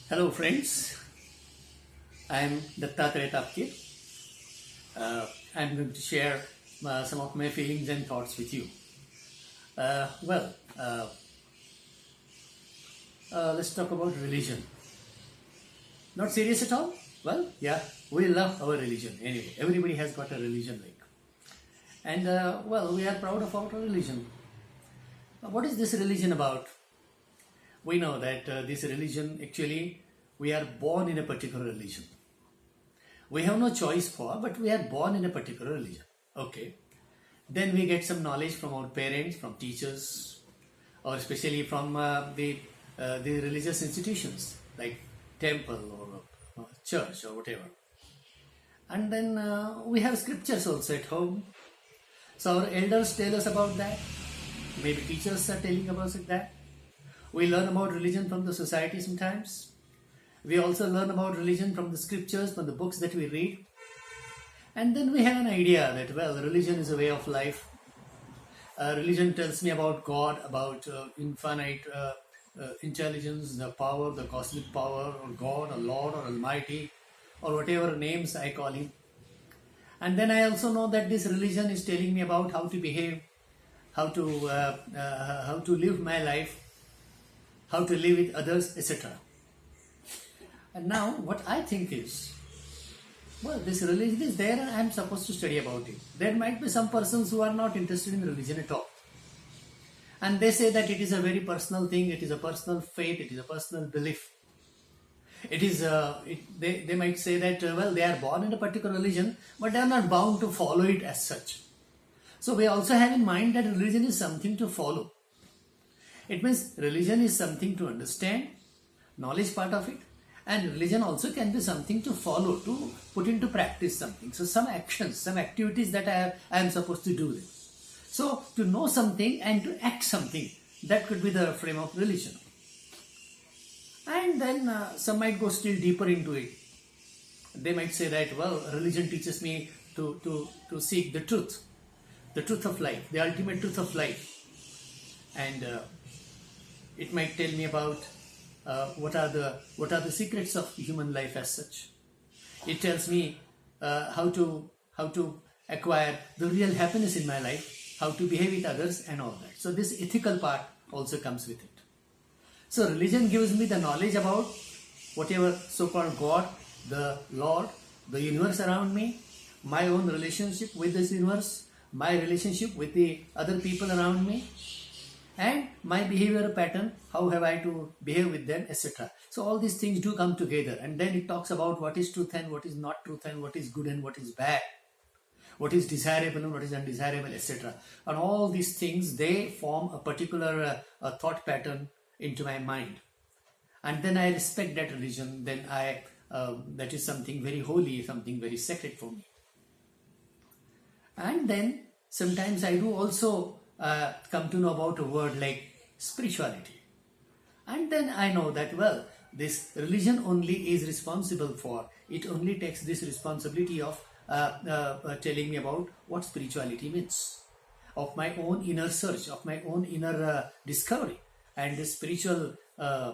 Hello friends, I am DattatreyaTapkeer. I am going to share some of my feelings and thoughts with you. Uh, well, uh, let's talk about religion. Not serious at all? Well, yeah, we love our religion anyway. Everybody has got a religion like. And we are proud of our religion. What is this religion about? We know that this religion, actually, we are born in a particular religion. We have no choice for, but we are born in a particular religion. Okay. Then we get some knowledge from our parents, from teachers, or especially from the religious institutions like temple or church or whatever. And then we have scriptures also at home. So our elders tell us about that. Maybe teachers are telling about that. We learn about religion from the society sometimes. We also learn about religion from the scriptures, from the books that we read. And then we have an idea that, well, religion is a way of life. Religion tells me about God, about infinite intelligence, the power, the cosmic power, or God, or Lord, or Almighty, or whatever names I call Him. And then I also know that this religion is telling me about how to behave, how to live my life, how to live with others, etc. And now what I think is, well, this religion is there and I am supposed to study about it. There might be some persons who are not interested in religion at all. And they say that it is a very personal thing, it is a personal faith, it is a personal belief. It is, they might say that, well, they are born in a particular religion, but they are not bound to follow it as such. So we also have in mind that religion is something to follow. It means religion is something to understand, knowledge part of it, and religion also can be something to follow, to put into practice something. So some actions, some activities that I am supposed to do. So to know something and to act something, that could be the frame of religion. And then some might go still deeper into it. They might say that, well, religion teaches me to seek the truth of life, the ultimate truth of life. And it might tell me about what are the secrets of human life as such. It tells me how to acquire the real happiness in my life, how to behave with others and all that. So this ethical part also comes with it. So religion gives me the knowledge about whatever so-called God, the Lord, the universe around me, my own relationship with this universe, my relationship with the other people around me, and my behavior pattern, how have I to behave with them, etc. So all these things do come together, and then it talks about what is truth and what is not truth, and what is good and what is bad, what is desirable and what is undesirable, etc. And all these things, they form a particular thought pattern into my mind. And then I respect that religion, then that is something very holy, something very sacred for me. And then sometimes I do also come to know about a word like spirituality. And then I know that, well, this religion only is responsible for, it only takes this responsibility of telling me about what spirituality means, of my own inner search, of my own inner discovery. And this spiritual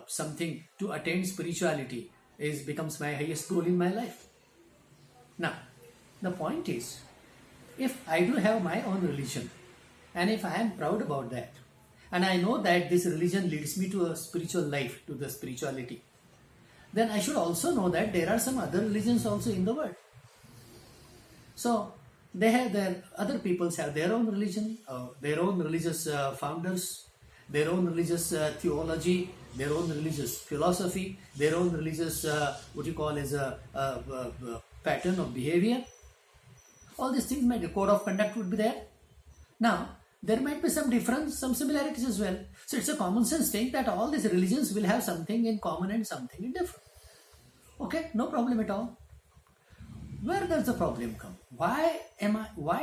something to attain spirituality becomes my highest goal in my life. Now, the point is, if I do have my own religion, and if I am proud about that, and I know that this religion leads me to a spiritual life, to the spirituality, then I should also know that there are some other religions also in the world. So they have other peoples have their own religion, their own religious founders, their own religious theology, their own religious philosophy, their own religious what you call as a pattern of behavior. All these things, a code of conduct would be there. Now, there might be some difference, some similarities as well. So it's a common sense thing that all these religions will have something in common and something in different. Okay, no problem at all. Where does the problem come? Why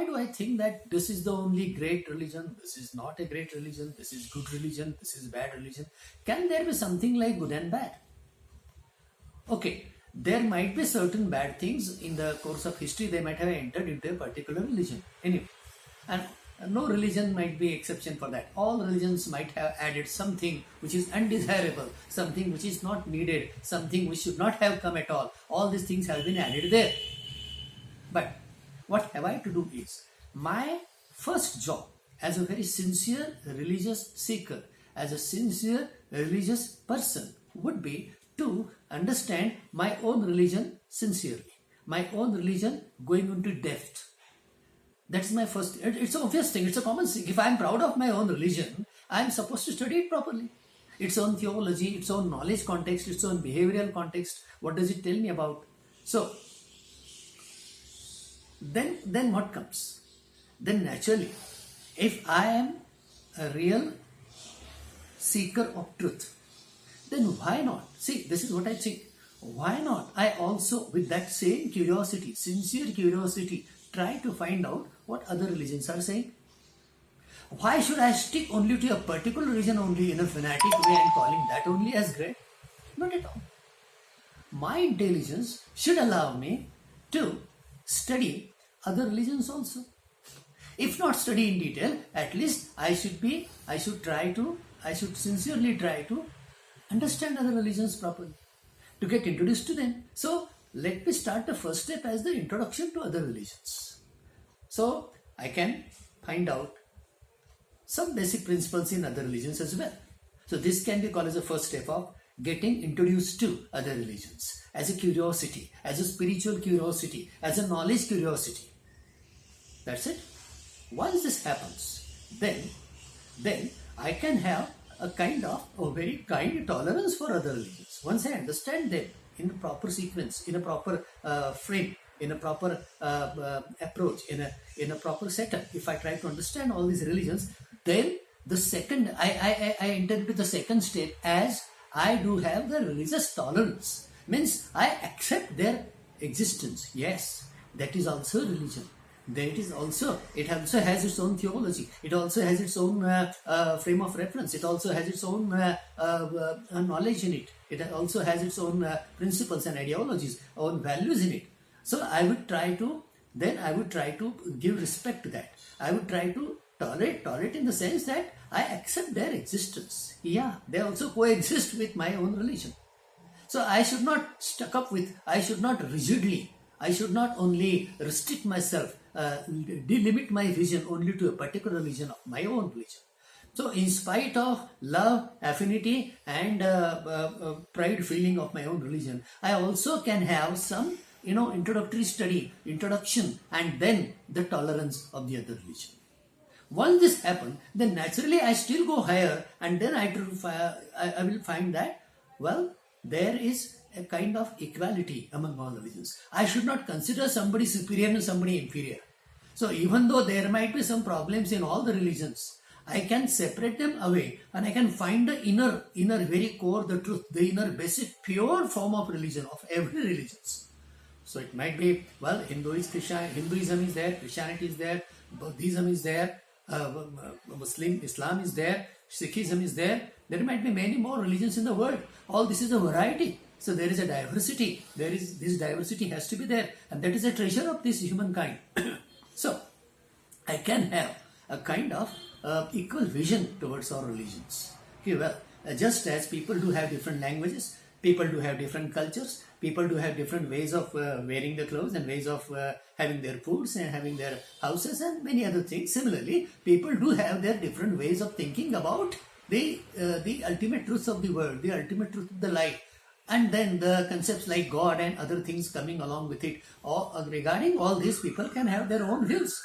do I think that this is the only great religion, this is not a great religion, this is good religion, this is bad religion? Can there be something like good and bad? Okay, there might be certain bad things in the course of history, they might have entered into a particular religion. Anyway, and No religion might be exception for that. All religions might have added something which is undesirable, something which is not needed, something which should not have come at all. All these things have been added there. But what have I to do is, my first job as a very sincere religious seeker, as a sincere religious person, would be to understand my own religion sincerely, my own religion going into depth. That's my first. It's an obvious thing. It's a common thing. If I'm proud of my own religion, I'm supposed to study it properly. Its own theology, its own knowledge context, its own behavioral context. What does it tell me about? So, then what comes? Then naturally, if I am a real seeker of truth, then why not? See, this is what I think. Why not? I also, with that same curiosity, sincere curiosity, try to find out what other religions are saying. Why should I stick only to a particular religion only in a fanatic way and calling that only as great? Not at all. My intelligence should allow me to study other religions also. If not study in detail, at least I should sincerely try to understand other religions properly, to get introduced to them. So let me start the first step as the introduction to other religions. So I can find out some basic principles in other religions as well. So this can be called as the first step of getting introduced to other religions, as a curiosity, as a spiritual curiosity, as a knowledge curiosity. That's it. Once this happens, then I can have a very kind tolerance for other religions. Once I understand them in a proper sequence, in a proper frame, in a proper approach, in a proper setup, if I try to understand all these religions, then the second I enter into the second step, as I do have the religious tolerance. Means I accept their existence. Yes, that is also religion. It also has its own theology. It also has its own frame of reference. It also has its own knowledge in it. It also has its own principles and ideologies, own values in it. So I would try to give respect to that. I would try to tolerate in the sense that I accept their existence. Yeah, they also coexist with my own religion. So I should not I should not only restrict myself, delimit my vision only to a particular religion of my own religion. So in spite of love, affinity and pride feeling of my own religion, I also can have some introductory study, introduction, and then the tolerance of the other religion. Once this happens, then naturally I still go higher, and then I will find that, well, there is a kind of equality among all religions. I should not consider somebody superior and somebody inferior. So even though there might be some problems in all the religions, I can separate them away and I can find the inner very core, the truth, the inner basic pure form of religion, of every religion. So it might be, well, Hinduism is there, Christianity is there, Buddhism is there, Islam is there, Sikhism is there. There might be many more religions in the world. All this is a variety. So there is a diversity. This diversity has to be there, and that is a treasure of this humankind. So I can have a kind of equal vision towards our religions. Okay, well, just as people do have different languages, people do have different cultures, people do have different ways of wearing the clothes and ways of having their foods and having their houses and many other things. Similarly, people do have their different ways of thinking about the ultimate truths of the world, the ultimate truth of the life, and then the concepts like God and other things coming along with it. Regarding all this, people can have their own views,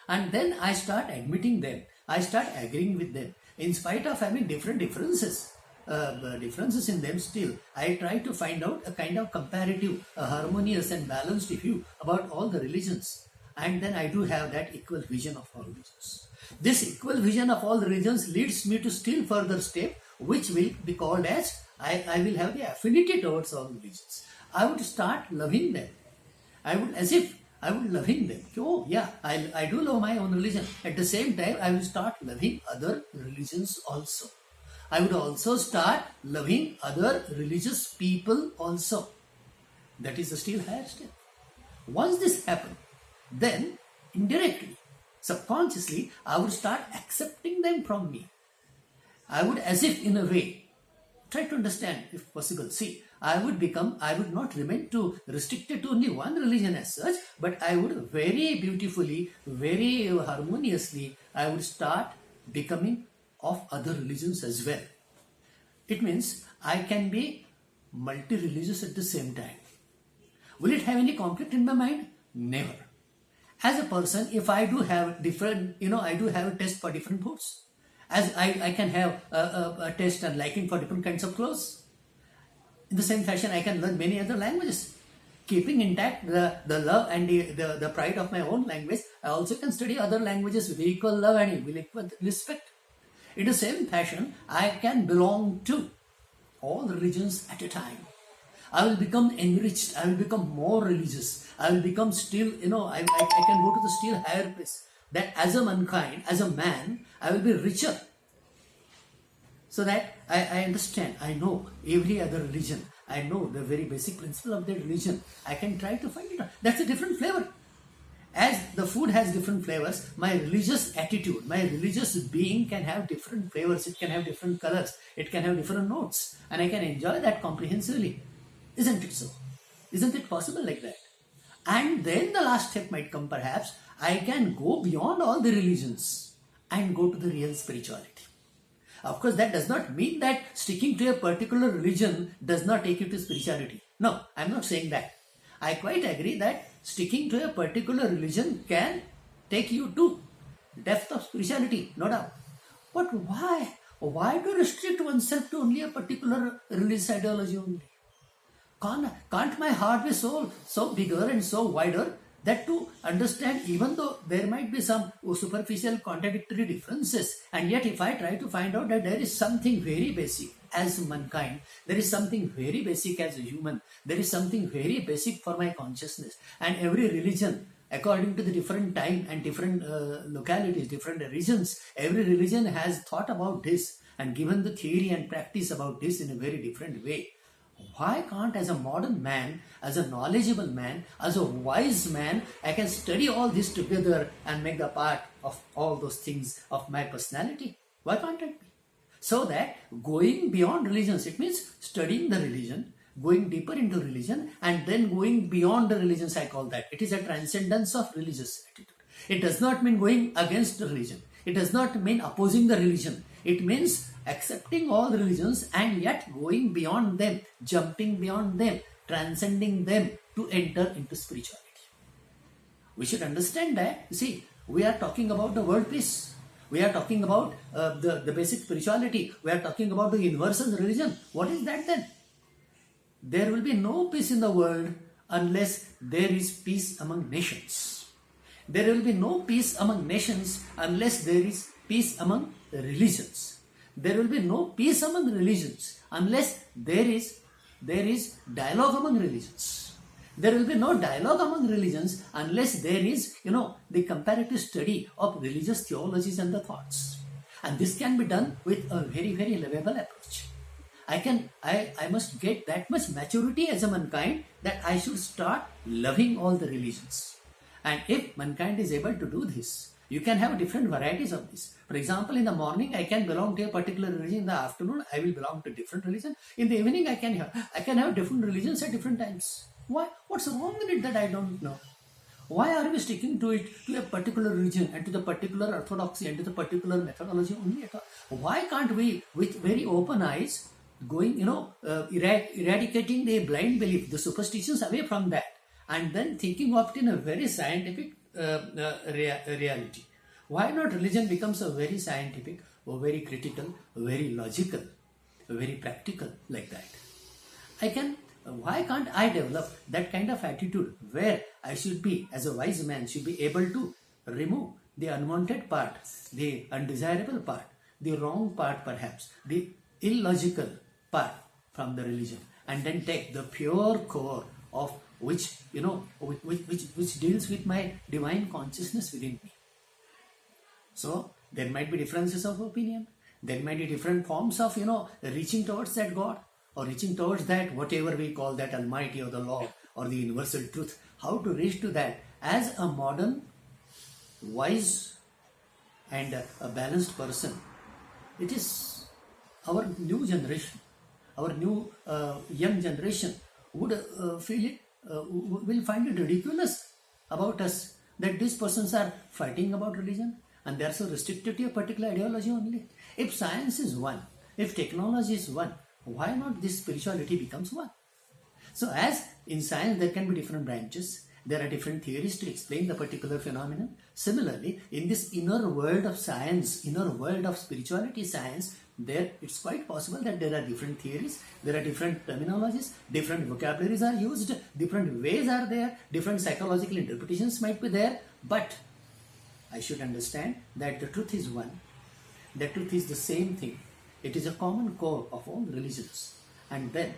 and then I start admitting them. I start agreeing with them in spite of having differences in them. Still, I try to find out a kind of comparative, harmonious and balanced view about all the religions, and then I do have that equal vision of all religions. This equal vision of all religions leads me to still further step, which will be called as I will have the affinity towards all religions. I would start loving them. I would loving them. Oh yeah, I do love my own religion. At the same time, I will start loving other religions also. I would also start loving other religious people also. That is a still higher step. Once this happens, then indirectly Subconsciously, I would start accepting them from me. I would, as if in a way, try to understand if possible. See, I would not remain too restricted to only one religion as such, but I would very beautifully, very harmoniously, I would start becoming of other religions as well. It means I can be multi-religious at the same time. Will it have any conflict in my mind? Never. As a person, if I do have different, I do have a taste for different foods. As I can have a taste and liking for different kinds of clothes. In the same fashion, I can learn many other languages. Keeping intact the love and the pride of my own language, I also can study other languages with equal love and with equal respect. In the same fashion, I can belong to all religions at a time. I will become enriched. I will become more religious. I will become still, I can go to the still higher place. That as a mankind, as a man, I will be richer. So that I understand, I know every other religion. I know the very basic principle of that religion. I can try to find it out. That's a different flavor. As the food has different flavors, my religious attitude, my religious being can have different flavors. It can have different colors. It can have different notes. And I can enjoy that comprehensively. Isn't it so? Isn't it possible like that? And then the last step might come perhaps. I can go beyond all the religions and go to the real spirituality. Of course, that does not mean that sticking to a particular religion does not take you to spirituality. No, I'm not saying that. I quite agree that sticking to a particular religion can take you to depth of spirituality, no doubt. But why? Why to restrict oneself to only a particular religious ideology only? Can't my heart be so bigger and so wider that to understand, even though there might be some superficial contradictory differences, and yet if I try to find out that there is something very basic as mankind, there is something very basic as a human, there is something very basic for my consciousness, and every religion, according to the different time and different localities, different regions, every religion has thought about this and given the theory and practice about this in a very different way. Why can't, as a modern man, as a knowledgeable man, as a wise man, I can study all this together and make the part of all those things of my personality? Why can't it be? So that going beyond religions, it means studying the religion, going deeper into religion, and then going beyond the religions, I call that. It is a transcendence of religious attitude. It does not mean going against the religion. It does not mean opposing the religion. It means accepting all religions and yet going beyond them, jumping beyond them, transcending them to enter into spirituality. We should understand that, you see, we are talking about the world peace. We are talking about the basic spirituality. We are talking about the universal religion. What is that then? There will be no peace in the world unless there is peace among nations. There will be no peace among nations unless there is peace among religions. There will be no peace among religions unless there is dialogue among religions. There will be no dialogue among religions unless there is, the comparative study of religious theologies and the thoughts. And this can be done with a very, very lovable approach. I must get that much maturity as a mankind that I should start loving all the religions. And if mankind is able to do this, you can have different varieties of this. For example, in the morning, I can belong to a particular religion. In the afternoon, I will belong to a different religion. In the evening, I can have different religions at different times. Why? What's wrong with it that I don't know? Why are we sticking to it, to a particular religion and to the particular orthodoxy and to the particular methodology only at all? Why can't we, with very open eyes, going, eradicating the blind belief, the superstitions away from that, and then thinking of it in a very scientific reality? Why not religion becomes a very scientific, or very critical, very logical, very practical like that? Why can't I develop that kind of attitude where I should be, as a wise man, should be able to remove the unwanted part, the undesirable part, the wrong part perhaps, the illogical part from the religion, and then take the pure core of which deals with my divine consciousness within me. So there might be differences of opinion. There might be different forms of reaching towards that God, or reaching towards that whatever we call that Almighty or the Law or the universal truth. How to reach to that? As a modern, wise and a balanced person, it is our new generation, our new young generation would feel it, will find it ridiculous about us that these persons are fighting about religion and they are so restricted to a particular ideology only. If science is one, if technology is one, why not this spirituality becomes one? So as in science there can be different branches, there are different theories to explain the particular phenomenon. Similarly, in this inner world of science, inner world of spirituality science, there it's quite possible that there are different theories, there are different terminologies, different vocabularies are used, different ways are there, different psychological interpretations might be there, but I should understand that the truth is one, the truth is the same thing. It is a common core of all religions. And then,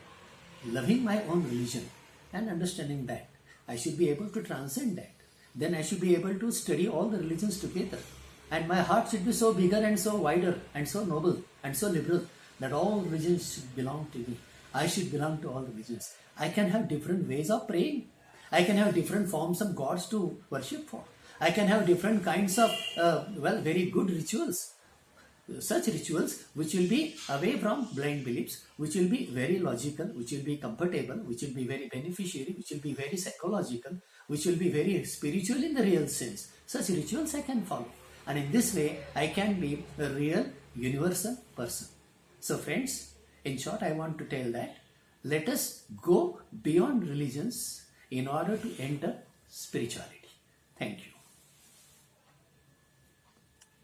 loving my own religion and understanding that, I should be able to transcend that. Then I should be able to study all the religions together. And my heart should be so bigger and so wider and so noble and so liberal that all religions should belong to me. I should belong to all religions. I can have different ways of praying. I can have different forms of gods to worship for. I can have different kinds of, very good rituals. Such rituals which will be away from blind beliefs, which will be very logical, which will be comfortable, which will be very beneficiary, which will be very psychological, which will be very spiritual in the real sense. Such rituals I can follow. And in this way, I can be a real universal person. So friends, in short, I want to tell that let us go beyond religions in order to enter spirituality. Thank you.